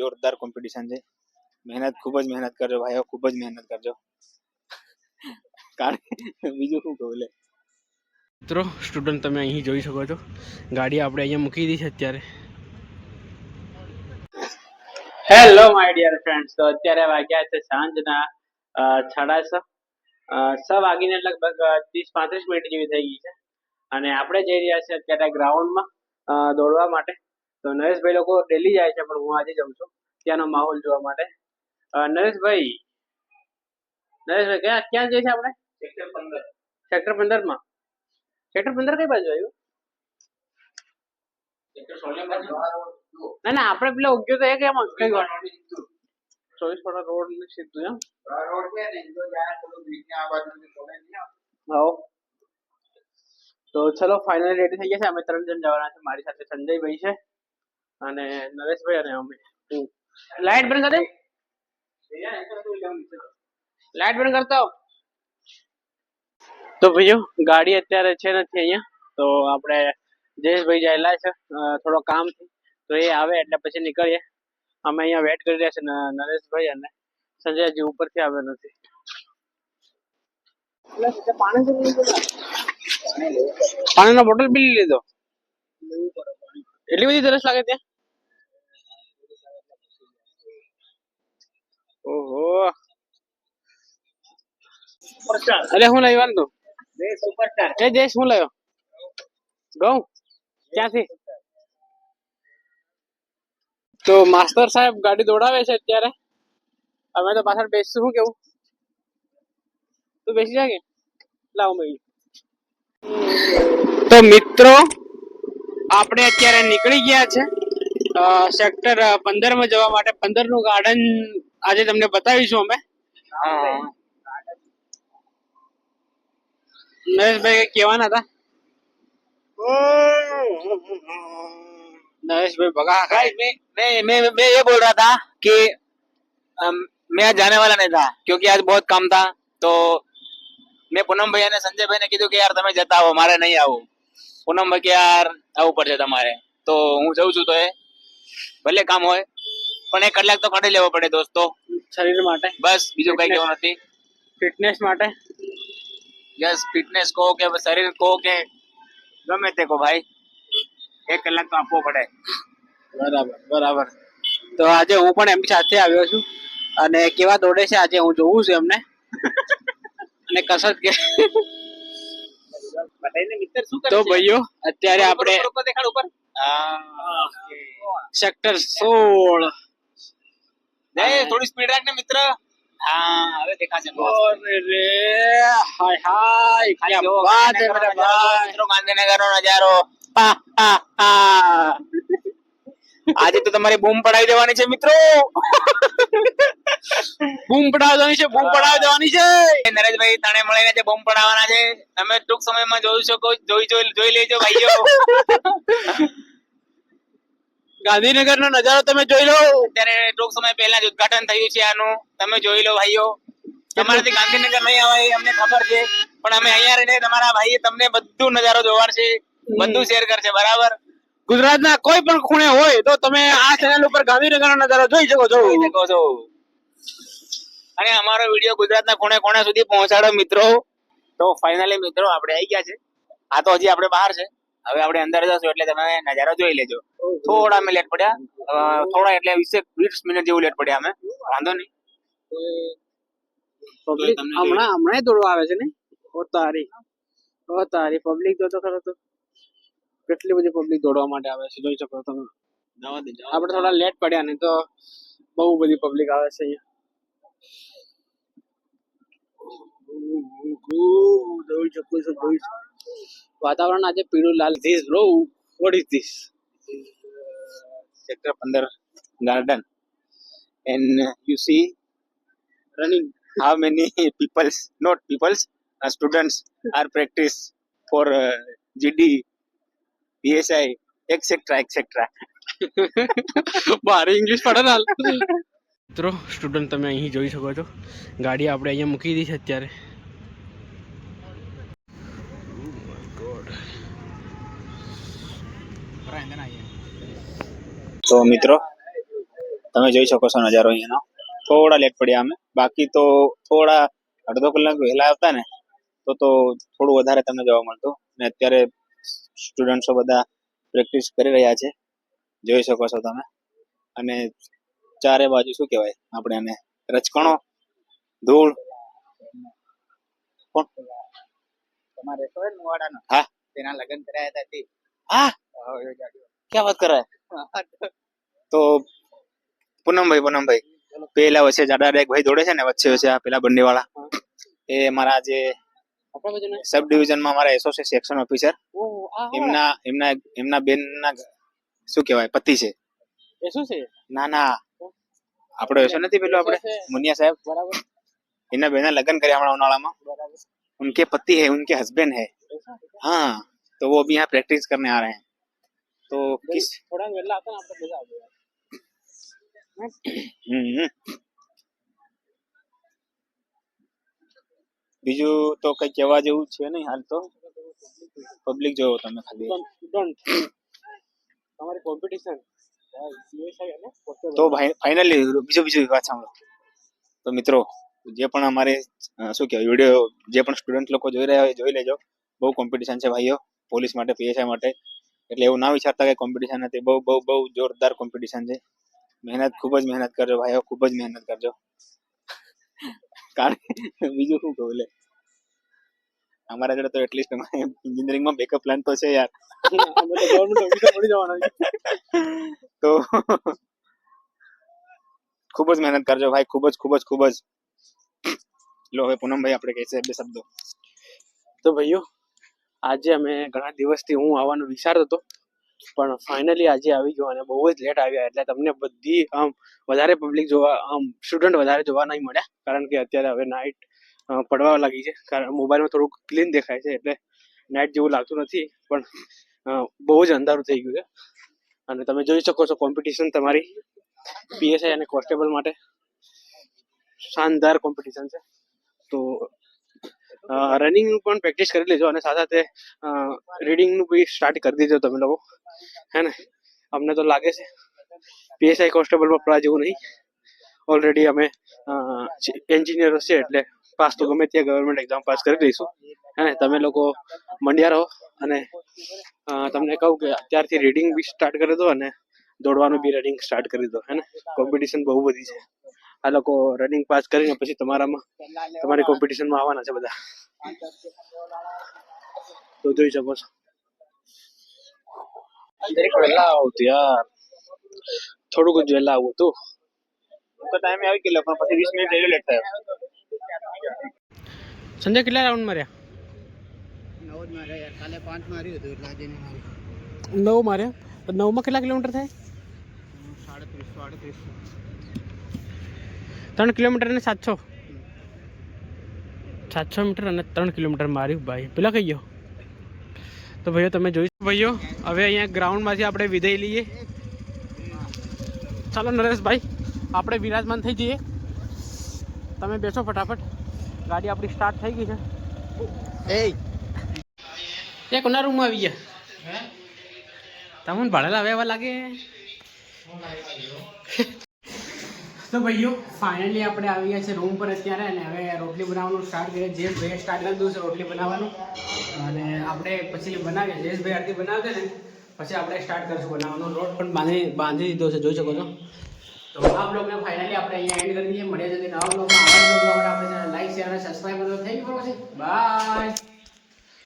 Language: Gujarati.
જોરદાર કોમ્પિટિશન છે. મહેનત ખૂબ જ મહેનત કરજો ભાઈઓ, ખૂબ જ મહેનત કરજો. કારણ બીજું શું કહું લે. મિત્રો સ્ટુડન્ટ તમે અહીં જોઈ શકો છો, ગાડી આપણે અહીંયા મૂકી દીધી છે અત્યારે. હેલો માય ડિયર ફ્રેન્ડ્સ, તો અત્યારે વાગ્યા છે સાંજના 6:30 વાગીને લગભગ 30-35 મિનિટ જેવી થઈ ગઈ છે અને આપણે જઈ રહ્યા છીએ અત્યારે ગ્રાઉન્ડમાં દોડવા માટે. તો નરેશભાઈ લોકો ડેલી જાય છે પણ હું આજે જાઉં છું ત્યાંનો માહોલ જોવા માટે. નરેશભાઈ ક્યાં ક્યાં જઈએ છે આપણે? સેક્ટર 15 માં. સેક્ટર 15 કઈ બાજુ આવ્યું? ના ના, આપણે પેલા ઉગ્યો તો એ કેમ કઈ વાર 24 રોડ ને સીધું એમ રોડ છે ને જો જાય થોડું બ્રિજ ને આ બાજુ થી કોને નહીં આવો. તો ચલો ફાઇનલી રેડી થઈ ગયા છે. અમે 3 જણ જવાના છે. મારી સાથે સંજયભાઈ છે અને નરેશભાઈ અને અમે. લાઈટ બંધ કરી દે, લાઈટ બંધ કરતો. તો ભાઈઓ ગાડી અત્યારે છે નથી અહીંયા, તો આપણે જયેશભાઈ જાયેલા છે થોડો કામ થી, તો એ આવે એટલે પછી નીકળીએ. અમે અહીંયા વેટ કરી રહ્યા છે નરેશભાઈ અને સંજયજી ઉપરથી આવ્યો નથી. પાણીનો બોટલ બી લીધો. એટલી બધી તરસ લાગે ત્યાં? ઓહો, અરે હું લાવ્યો તું? એ જયેશ હું લાવ્યો? ઘઉં ક્યાંથી? તો માસ્ટર સાહેબ ગાડી દોડાવે છે અત્યારે, અમે તો પાછળ બેસશું. શું કેવું? તું બેસી જા કે લાવ ભાઈ. તો મિત્રો આપણે અત્યારે નીકળી ગયા છે સેક્ટર 15 માં જવા માટે. 15 નું ગાર્ડન આજે તમને બતાવીશું અમે. નરેશભાઈ કેવાના હતા? नरेश भाई भगा मैं ये बोल रहा था कि मैं आज जाने वाला नहीं था क्योंकि आज बहुत काम था. तो मैं पूनम भैया ने संजय भाई ने કીધું કે યાર તમે જતા આવો, મારે નહીં આવું. પૂનમ ભાઈ કે યાર આવવું પડશે તમારે, તો હું જઉં છું. તો એ ભલે કામ હોય પણ 1 કલાક તો કાઢી લેવો પડે દોસ્તો, શરીર માટે. બસ બીજું કઈ કહેવું નથી. ફિટનેસ માટે. યસ, ફિટનેસ કહો કે શરીર કહો કે ગમે તે કહો ભાઈ, 1 કલાક તો આપવો પડે. બરાબર બરાબર. તો આજે હું પણ એમની સાથે આવ્યો છું અને કેવા દોડે છે આજે હું જોઉં છું એમને. અને કસરત કે તો ભાઈઓ અત્યારે આપણે સેક્ટર 16. થોડી સ્પીડ રાખ ને મિત્ર. હા હવે દેખાશે. અરે હાય હાય, क्या बात है मेरे भाई. મિત્રો ગાંધીનગર નો નજારો. આજે તો તમારી બૂમ પડાવી દેવાની છે મિત્રો. બૂમ પડાવી દેવાની છે, બૂમ પડાવી દેવાની છે. નરેશભાઈ તાણે મળીને જે બૂમ પડાવવાના છે તમે ટૂંક સમયમાં જોઈ શકો. જોઈ લેજો ભાઈઓ. ગાંધીનગર નો નજારો તમે જોઈ લો. અત્યારે ટૂંક સમય પહેલા જ ઉદ્ઘાટન થયું છે આનું, તમે જોઈ લો ભાઈઓ. તમારાથી ગાંધીનગર નહીં આવે અમને ખબર છે, પણ અમે અહીંયા રહીને તમારા ભાઈ તમને બધું નજારો જોવાનો છે, બધું શેર કરશે. બરાબર. ગુજરાતના કોઈ પણ ખૂણે હોય તો તમે આ ચેનલ ઉપર ગાંધીનગરનો નજારો જોઈ શકો છો. અને અમારો વિડીયો ગુજરાતના ખૂણે ખૂણે સુધી પહોંચાડો મિત્રો. તો ફાઇનલી મિત્રો આપણે આવી ગયા છે. આ તો હજી આપણે બહાર છે, હવે આપણે અંદર જશું એટલે તમે નજારો જોઈ લેજો. થોડા અમે લેટ પડ્યા, થોડા એટલે 20 મિનિટ જેવું લેટ પડ્યા અમે. વાંધો નહીં. પબ્લિક હમણાં દોડવા આવે છે ને. ઓ તારી પબ્લિક તો ખરો તો કેટલી બધી પબ્લિક દોડવા માટે આવે છે, જોઈ શકો તમે. આપણે થોડા લેટ પડ્યા ને તો બહુ બધી પબ્લિક આવે છે અહીંયા. જોઈ શકો છો. વાતાવરણ આજે પીળું લાલ. This bro, what is this? Sector 15 garden and you see running how many peoples, not peoples, students are practice for GD, PSI, etc. બારે ઇંગ્લિશ પડે ને. મિત્રો સ્ટુડન્ટ તમે અહીં જોઈ શકો છો, ગાડી આપણે અહીંયા મૂકી દીધી છે અત્યારે. તો મિત્રો તમે જોઈ શકો છો નજારો અહીંયાનો. થોડા લેટ પડ્યા અમે, બાકી તો થોડા અડધો કલાક વહેલા આવતા ને તો થોડું વધારે તમને જોવા મળતું. ને અત્યારે સ્ટુડન્ટ્સો બધા પ્રેક્ટિસ કરી રહ્યા છે, જોઈ શકો છો તમે. અને ચારે બાજુ શું કહેવાય આપણે એને, રચકણો, ધૂળ. કોણ? તમારે રેસ્ટોરન્ટ મોવાડાનો હા, તેના લગ્ન કરાયા હતા તે. હા, ક્યાં વાત કરે. તો પૂનમભાઈ પેલા વચ્ચે જાડા એક ભાઈ દોડે છે ને વચ્ચે આ પેલા બંડી વાળા, એ મારા જે સબ ડિવિઝનમાં મારા એસોસિએટ સેક્શન ઓફિસર, એમના બેનના શું કહેવાય પતિ છે. એ શું છે? ના આપણો એસો નથી પેલો આપણે મુનિયા સાહેબ, બરાબર. इन्हें बेना लगन करे हमारा उनाला में, उनके पति है, उनके हस्बैंड है. हाँ, तो वो अभी यहाँ प्रैक्टिस करने आ रहे हैं. तो किस થોડા વહેલા હતા ને આપણે મજા આવે. બીજું તો કઈ કહેવા જેવું છે નહીં હાલ તો. પબ્લિક જોવો તમે ખાલી. તમારી કોમ્પિટિશન તો ભાઈ ફાઇનલી બીજું વાત સાંભળો. તો મિત્રો જે પણ અમારે શું કહેવાય વિડીયો જે પણ સ્ટુડન્ટ લોકો જોઈ રહ્યા હોય જોઈ લેજો. બહુ કોમ્પિટિશન છે ભાઈઓ, પોલીસ માટે, પીએસઆઈ માટે. એટલે એવું ના વિચારતા કે કોમ્પિટિશન નથી, બહુ જોરદાર કોમ્પિટિશન છે. ખૂબ જ મહેનત કરજો ભાઈઓ, ખૂબ જ મહેનત કરજો. કારણ બીજું શું કહું, લે અમારા જોડે તો એટલીસ્ટ એન્જિનિયરિંગમાં બેકઅપ પ્લાન તો છે યાર. તો ખૂબ જ મહેનત કરજો ભાઈ, ખૂબ જ. લો હવે પૂનમભાઈ આપણે કહેશે બે શબ્દો. તો ભાઈઓ, આજે અમે ઘણા દિવસથી હું આવવાનો વિચારતો હતો, પણ ફાઇનલી આજે આવી ગયો અને બહુ જ લેટ આવ્યા. એટલે તમને બધી વધારે પબ્લિક જોવા, સ્ટુડન્ટ વધારે જોવા નહીં મળ્યા, કારણ કે અત્યારે હવે નાઇટ પડવા લાગી છે. કારણ મોબાઈલમાં થોડુંક ક્લીન દેખાય છે, એટલે નાઇટ જેવું લાગતું નથી, પણ બહુ જ અંધારું થઈ ગયું છે. અને તમે જોઈ શકો છો કોમ્પિટિશન તમારી પીએસઆઈ અને કોન્સ્ટેબલ માટે શાનદાર કોમ્પિટિશન છે. તો રનિંગ પણ પ્રેક્ટિસ કરી લેજો અને સાથે રીડિંગનું બી સ્ટાર્ટ કરી દેજો તમે લોકો, હે ને. અમને તો લાગે છે પીએસઆઈ કોન્સ્ટેબલમાં પડા જેવું નહીં. ઓલરેડી અમે એન્જિનિયરો છે, એટલે પાસ તો ગમે ત્યાં ગવર્મેન્ટ એક્ઝામ પાસ કરી દઈશું, હે ને. તમે લોકો મંડ્યા રહો, અને તમને કહું કે અત્યારથી રીડિંગ બી સ્ટાર્ટ કરી દો અને દોડવાનું બી રનિંગ સ્ટાર્ટ કરી દો, હે ને. કોમ્પિટિશન બહુ બધી છે. આ લોકો રનિંગ પાસ કરીને પછી તમારી કોમ્પિટિશનમાં આવવાના છે બધા, તો જોઈ શકો છો. વહેલા આવતું યાર, થોડુંક જ વહેલા આવું હતું. ટાઈમે આવી ગયેલો પણ પછી 20 મિનિટ લેટ થયો. સંજય કેટલા રાઉન્ડ માર્યા? 9 માર્યા યાર, કાલે 5 માર્યું હતું એટલે આજે નહીં માર્યું. 9 માર્યા. 9માં કેટલા કિલોમીટર થાય? 37. 3 કિલોમીટર અને 700 મીટર અને 3 કિલોમીટર માર્યું ભાઈ. પેલા કઈ ગયો? તો ભાઈઓ તમે જોઈ ભાઈઓ, હવે અહીંયા ગ્રાઉન્ડમાંથી આપણે વિદાય લઈએ. ચાલો નરેશભાઈ, આપણે વિરાજમાન થઈ જઈએ. તમે બેસો ફટાફટ, ગાડી આપણી સ્ટાર્ટ થઈ ગઈ છે. એ કોના રૂમમાં આવી ગયા? તમને ભાડેલા હવે એવા લાગે. તો ભાઈઓ ફાઇનલી આપણે આવી ગયા છે રૂમ પર અત્યારે, અને હવે રોટલી બનાવવાનું સ્ટાર્ટ કરીએ. જયેશભાઈએ સ્ટાર્ટ કરી દીધું છે રોટલી બનાવવાનું, અને આપણે પછી બનાવીએ. જયેશભાઈ આરતી બનાવશે ને પછી આપણે સ્ટાર્ટ કરીશું બનાવવાનું. રોટ પણ બાંધી દીધો છે, જોઈ શકો છો. તો આ બ્લોગને ફાઇનલી આપણે અહીંયા એન્ડ કરી દઈએ. મળ્યા જલ્દી નવા બ્લોગમાં. આવા બ્લોગ આપણે લાઈક, શેર અને સબસ્ક્રાઈબ કરો. Thank you for watching. By.